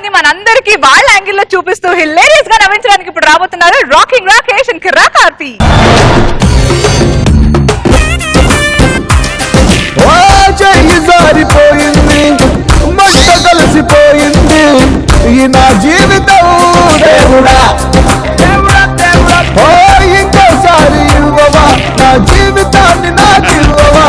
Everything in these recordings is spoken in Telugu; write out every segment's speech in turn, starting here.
ని మనందరికి వాళ్ళ యాంగిల్ లో చూపిస్తూ హిలేరియస్ గా నవ్వించడానికి ఇప్పుడు రాబోతున్నారు రాకింగ్ రాకేష్ అండ్ కిరాక్ ఆర్తి. జారిపోయింది మంట కలిసిపోయింది ఈ నా జీవితం దేవుడా ఇంకోసారి ఇవ్వవా నా జీవితాన్ని నాకు ఇవ్వవా.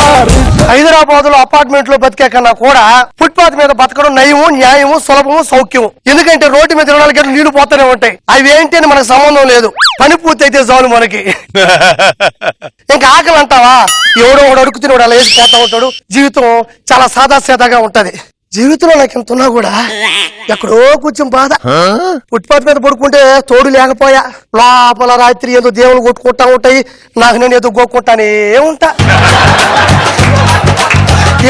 హైదరాబాద్ లో అపార్ట్మెంట్ లో బతికే కన్నా కూడా ఫుట్పాత్ మీద బతకడం నయము, న్యాయము, సులభము, సౌఖ్యము. ఎందుకంటే రోడ్డు మీద 24 గంటలు నీళ్లు పోతూనే ఉంటాయి. అవి ఏంటి అని మనకు సంబంధం లేదు. పని పూర్తి అయితే చాలు మనకి. ఇంకా ఆకలి అంటావా, ఎవడో ఒకడు అడుగు తిని అలా వేసి పోతా ఉంటాడు. జీవితం చాలా సాదా సీదాగా ఉంటది. జీవితంలో నాకు ఎంత ఉన్నా కూడా ఎక్కడో కొంచెం బాధ. ఫుట్పాత్ మీద పడుకుంటే తోడు లేకపోయా, లోపల రాత్రి ఏదో దేవుళ్ళు కొట్టుకుంటా ఉంటాయి, నాకు నేను ఏదో గోక్కుంటానే ఉంటా.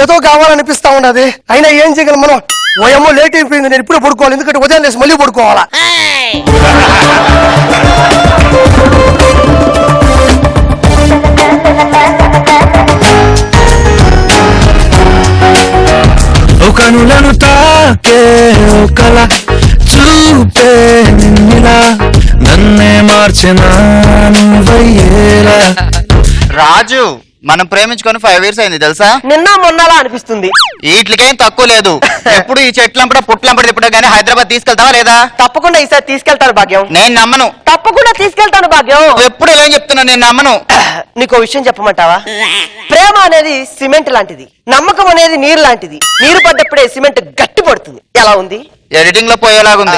ఏదో కావాలనిపిస్తా ఉండదు. అయినా ఏం చేయగలం మనం? ఓయమ్మో లేట్ అయిపోయింది, నేను ఇప్పుడు పడుకోవాలి, ఎందుకంటే ఉదయం లేసి మళ్ళీ పడుకోవాలా. కనులను తాకే కళ చూపే నిన్నిలా నన్నే మార్చిన నువ్వయ్యేలా. రాజు, మనం ప్రేమించుకొని 5 years అయింది తెలుసా? నిన్న మొన్నలా అనిపిస్తుంది. వీటికేం తక్కువ లేదు. ఎప్పుడు ఈ చెట్లంపడ పుట్లంపడ ఇప్పుడు కానీ హైదరాబాద్ తీసుకెళ్తావా లేదా? తప్పకుండా ఈసారి తీసుకెళ్తాను భాగ్యం. నేను నమ్మను. తప్పకుండా తీసుకెళ్తాను భాగ్యం. ఎప్పుడు ఇలా చెప్తున్నా, నేను నమ్మను. నీకు విషయం చెప్పమంటావా? ప్రేమ అనేది సిమెంట్ లాంటిది, నమ్మకం అనేది నీరు లాంటిది. నీరు పడ్డప్పుడే సిమెంట్ గట్టి పడుతుంది. ఎలా ఉంది? ఎడిటింగ్ లో పోయేలాగుంది.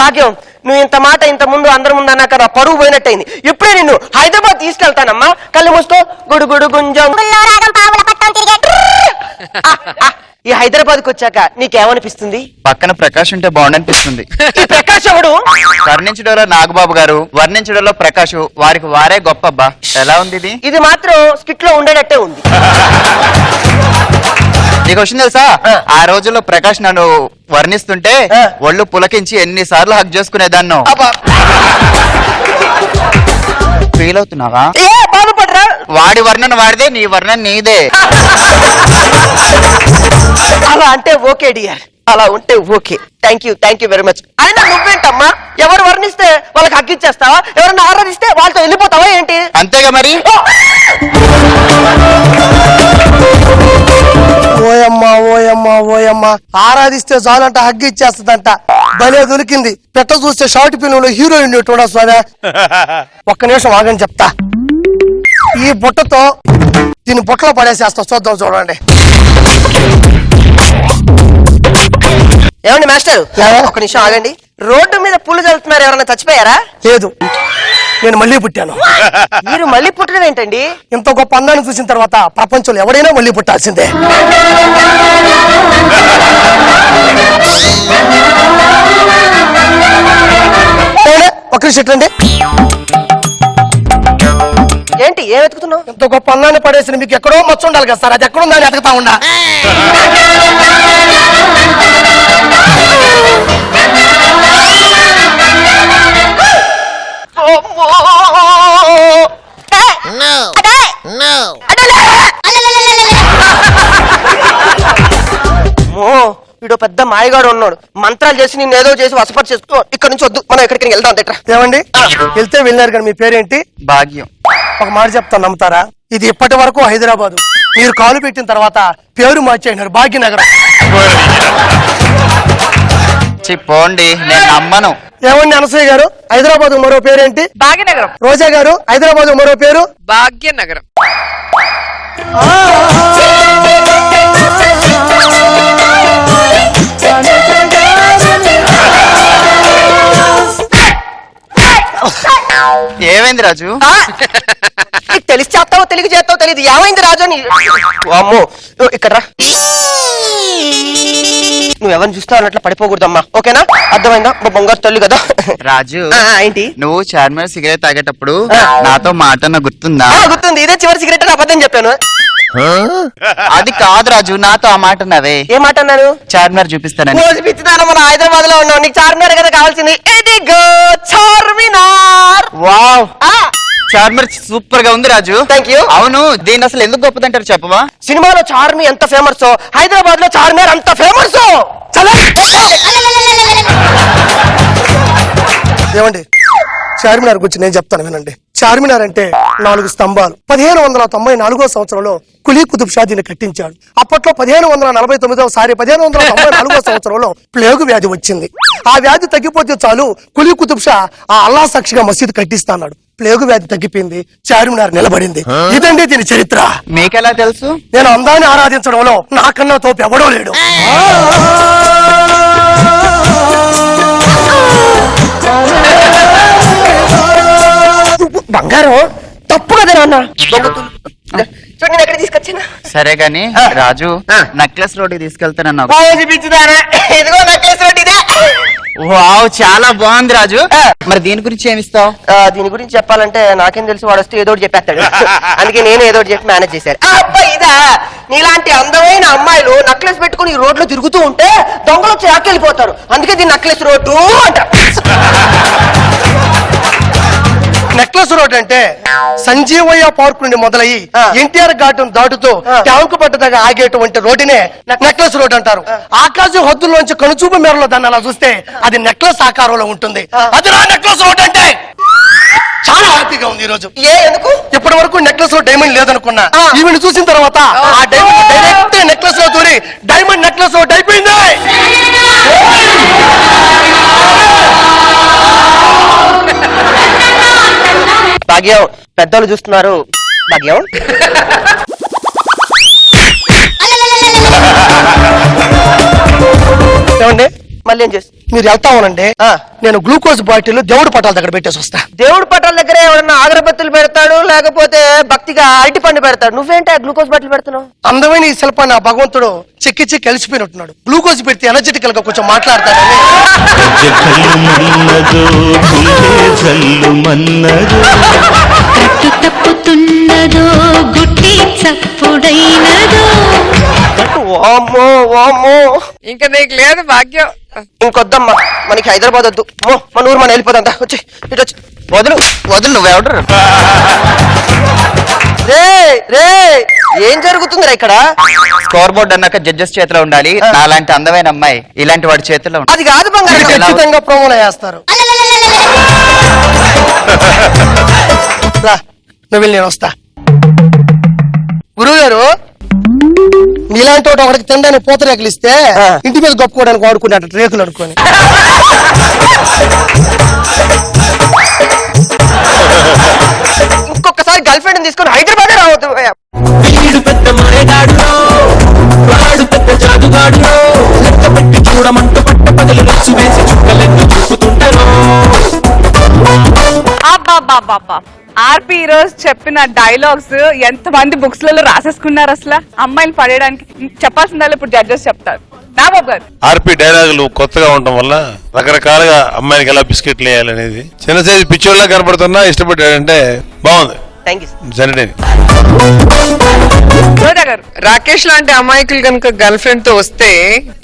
భాగ్యం, నువ్వు ఇంత మాట ఇంత ముందు అందరి ముందు అన్నాక నా పరువు పోయినట్టయింది. ఇప్పుడే నిన్ను హైదరాబాద్ తీసుకెళ్తానమ్మా. కళ్ళు మూసుకో. గుడుగుడు గుంజం. ఈ హైదరాబాద్ కు వచ్చాక నీకేమనిపిస్తుంది? పక్కన ప్రకాష్ ఉంటే బాగుండనిపిస్తుంది. ఈ ప్రకాష్ ఎవడు? వర్ణించడంలో నాగబాబు గారు, వర్ణించడంలో ప్రకాష్, వారికి వారే గొప్పబ్బా. ఎలా ఉంది ఇది? ఇది మాత్రం స్కిట్ లో ఉండేటట్టే ఉంది. నీకు వచ్చింది తెలుసా? ఆ రోజుల్లో ప్రకాష్ నన్ను వర్ణిస్తుంటే ఒళ్ళు పులకించి ఎన్నిసార్లు హక్ చేసుకునేదాన్నో. ఫీల్ అవుతున్నావా? బాధపడరా? వాడి వర్ణన వాడిదే, నీ వర్ణన నీదే. అలా అంటే ఓకే డియర్, అలా ఉంటే okay. Thank you very much. అయినా నువ్వేంటమ్మా, ఎవరు వర్ణిస్తే వాళ్ళకి హక్కిచ్చేస్తావా? ఎవరన్నా ఆరాధిస్తే వాళ్ళతో వెళ్ళిపోతావా ఏంటి? అంతేగా మరి. ఓయమ్మా ఓయమ్మా ఓయమ్మా, ఆరాధిస్తే చాలంట హగ్గి ఇచ్చేస్తుందంట. భలే దొరికింది. పెట్ట చూస్తే షార్ట్ ఫిల్మ్ హీరోయిన్ స్వామి. ఒక్క నిమిషం ఆగని చెప్తా. ఈ బుట్టతో దీన్ని బుట్టలో పడేసేస్తా, చూద్దాం చూడండి. ఏమండి మాస్టర్, ఒక్క నిమిషం ఆగండి. రోడ్డు మీద పుల్లు చల్లుతున్నారు, ఎవరైనా చచ్చిపోయారా? లేదు, నేను మళ్ళీ పుట్టాను. మీరు మళ్ళీ పుట్టడం ఏంటండి? ఇంత గొప్ప అందాన్ని చూసిన తర్వాత ప్రపంచంలో ఎవడైనా మళ్ళీ పుట్టాల్సిందే. ఒక్క నిమిషం అండి. ఏంటి ఏం వెతుకుతున్నావు? ఇంత గొప్ప అందాన్ని పడేసిన మీకు ఎక్కడో మచ్చ ఉండాలి కదా సార్, అది ఎక్కడుందని వెతుకుతా ఉండా. వీడు పెద్ద మాయగాడు ఉన్నాడు, మంత్రాలు చేసి నేను ఏదో చేసి వసపట్ చేసుకో. ఇక్కడ నుంచి వద్దు, మనం ఎక్కడికి వెళ్దాం. ఏమండి, వెళ్తే వెళ్ళారు కానీ మీ పేరేంటి? భాగ్యం. ఒక మాట చెప్తాను, నమ్ముతారా? ఇది ఇప్పటి వరకు హైదరాబాద్, మీరు కాలు పెట్టిన తర్వాత పేరు మార్చేసినారు భాగ్యనగరం. పోండి, నేను నమ్మను. ఏమండి అనసూయ గారు, హైదరాబాద్ మరో పేరేంటి? భాగ్యనగరం. రోజా గారు, హైదరాబాద్ మరో పేరు? భాగ్యనగరం. ఏమైంది రాజు? తెలిసి చేస్తావో తెలుగు చేస్తావో తెలియదు. ఏమైంది రాజు అని? అమ్మో, ఇక్కడ నువ్వెవరిని చూస్తావు అన్నట్లు పడిపోకూడదమ్మా, ఓకేనా? అర్థమైందా? బంగారు తల్లి కదా. రాజు, ఏంటి? నువ్వు చార్మినార్ సిగరెట్ తాగేటప్పుడు నాతో మాట గుర్తుందా? గుర్తుంది. ఇదే చివరి సిగరెట్ అని అబద్ధం చెప్పాను. అది కాదు రాజు, నాతో ఆ మాట అన్నావే. ఏ మాట అన్నారు? చార్మినార్ చూపిస్తానని. మన హైదరాబాద్ లో ఉన్నావు, నీకు చార్మినార్ కదా కావాల్సింది. ఇదిగో చార్మినార్. వావ్, చార్మినార్ సూపర్ గా ఉంది రాజు. Thank you. అవును, దీన్ని అసలు ఎందుకు గొప్పదంటారు చెప్పవా? సినిమాలో చార్మి ఎంత ఫేమస్, హైదరాబాద్ లో చార్మినార్ అంత ఫేమస్. ఏమండి, చార్మినార్ గురించి నేను చెప్తాను వినండి. చార్మినార్ అంటే 4 స్తంభాలు. 1594 సంవత్సరంలో కులీ కుతుబ్ షా దీన్ని కట్టించాడు. అప్పట్లో 1594 సంవత్సరంలో ప్లేగు వ్యాధి వచ్చింది. ఆ వ్యాధి తగ్గిపోతే చాలు కులీ కుతుబ్ షా ఆ అల్లా సాక్షిగా మసీదు కట్టిస్తాడు. ప్లేగు వ్యాధి తగ్గిపోయింది, చార్మినార్ నిలబడింది. ఇదండి దీని చరిత్ర. మీకెలా తెలుసు? నేను అందాన్ని ఆరాధించడంలో నాకన్నా తోపు ఎవడో లేడు. బంగారం తప్పు కదా నాన్న. చూడండి నేను ఎక్కడ తీసుకొచ్చిన. సరే గాని రాజు, నెక్లెస్ రోడ్ తీసుకెళ్తానన్నావు. ఇదిగో నెక్లెస్ రోడ్ ఇదే. వావ్, చాలా బాగుంది రాజు. మరి దీని గురించి ఏమిస్తావు? దీని గురించి చెప్పాలంటే నాకేం తెలుసు, వాడు వస్తే ఏదో ఒకటి చెప్పేస్తాడు. అందుకే నేను ఏదో ఒకటి చెప్పి మేనేజ్ చేశాను. అబ్బాయి ఇదా, నీలాంటి అందమైన అమ్మాయిలు నెక్లెస్ పెట్టుకుని ఈ రోడ్లో తిరుగుతూ ఉంటే దొంగలు వచ్చి ఆకెళ్ళిపోతారు. అందుకే దీన్ని నెక్లెస్ రోడ్డు అంట. నెక్లెస్ రోడ్ అంటే సంజీవయ్య పార్క్ నుండి మొదలయ్యి ఎన్టీఆర్ గార్డెన్ దాటుతూ ట్యాంకు పట్ట దగ్గర ఆగేటువంటి రోడ్డునే నెక్లెస్ రోడ్ అంటారు. ఆకాశం హద్దుల్లోంచి కనుచూపు మేరలో దాన్ని అలా చూస్తే అది నెక్లెస్ ఆకారంలో ఉంటుంది. అది నా నెక్లెస్ రోడ్ అంటే చాలా హ్యాపీగా ఉంది ఈ రోజు. ఎందుకు? ఇప్పటి వరకు నెక్లెస్ లో డైమండ్ లేదనుకున్నా, ఈవెన్ చూసిన తర్వాత ఆ డైమండ్ డైరెక్ట్ నెక్లెస్ లో దూరి డైమండ్ నెక్లెస్ రోడ్ అయిపోయింది. భాగ్యం, పెద్దోళ్ళు చూస్తున్నారు. భాగ్యం, ఏమండి, మళ్ళీ ఏం చేస్తా? మీరు వెళ్తా ఉనండి, నేను గ్లూకోజ్ బాటిల్ దేవుడి పటాల దగ్గర పెట్టేసి వస్తా. దేవుడి పట్టాల దగ్గర ఎవరన్నా అగరబత్తులు పెడతాడు, లేకపోతే భక్తిగా అరటి పండు పెడతాడు. నువ్వేంటే గ్లూకోజ్ బాటిల్ పెడుతున్నావు? అందమైన ఈ శిల్పాన్ని ఆ భగవంతుడు చెక్కి చెక్కి కలిసిపోయినట్టున్నాడు. గ్లూకోజ్ పెడితే ఎనర్జెటికల్ గా కొంచెం మాట్లాడతాడని. కట్టు తప్పుతున్నదో గుట్టి చప్పుడైనదో. వామ్మో వామ్మో, ఇంకా నీకు లేదు భాగ్యం. ఇంకొద్దమ్మా, మనకి హైదరాబాద్ వద్దు. మన ఊరు మనం వెళ్ళిపోదాం. వచ్చి ఇటు వచ్చి. వదులు వదులు, నువ్వెవడు? రే రే, ఏం జరుగుతుందిరా ఇక్కడ? స్కోర్ బోర్డ్ అన్నాక జడ్జెస్ చేతిలో ఉండాలి. నాలాంటి అందమైన అమ్మాయి ఇలాంటి వాడి చేతిలో ఉండాలి. అది కాదు బంగారం. ఖచ్చితంగా ప్రోమోలు వేస్తారు. రా, నువ్వు వెళ్ళి నేను వస్తా. గురువు గారు, నీలాంటి ఒకటికి తినడానికి పూతరేకులు ఇస్తే ఇంటి మీద గొప్పకోవడానికి వాడుకున్నట్టు రేకులు అనుకోని. ఇంకొకసారి గర్ల్ ఫ్రెండ్ తీసుకొని హైదరాబాద్ రావద్దు. అబ్బా, ఆర్పి ఈ రోజు చెప్పిన డైలాగ్స్ ఎంత మంది బుక్స్ లలో రాసేసుకున్నారు. అసలు అమ్మాయిని పడేయడానికి చెప్పాల్సిందా ఇప్పుడు జడ్జెస్ చెప్తారు. నాబాబు గారు, ఆర్పి డైలాగులు కొత్తగా ఉండటం వల్ల రకరకాలుగా అమ్మాయికి ఎలా బిస్కెట్లు వేయాలనేది చిన్న సైజు పిచ్చోళ్ళ కనపడుతున్నా ఇష్టపడ్డాడంటే బాగుంది. సరేనండి. రాకేష్ లాంటి అమాయకులు కనుక గర్ల్ ఫ్రెండ్ తో వస్తే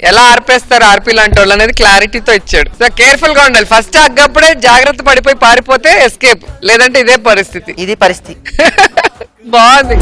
ఎలా ఆర్పేస్తారు ఆర్పి లాంటి వాళ్ళు అనేది క్లారిటీతో ఇచ్చాడు. సో కేర్ఫుల్ గా ఉండాలి. ఫస్ట్ అగ్గప్పుడే జాగ్రత్త పడిపోయి పారిపోతే ఎస్కేప్, లేదంటే ఇదే పరిస్థితి. ఇది పరిస్థితి. బాగుంది.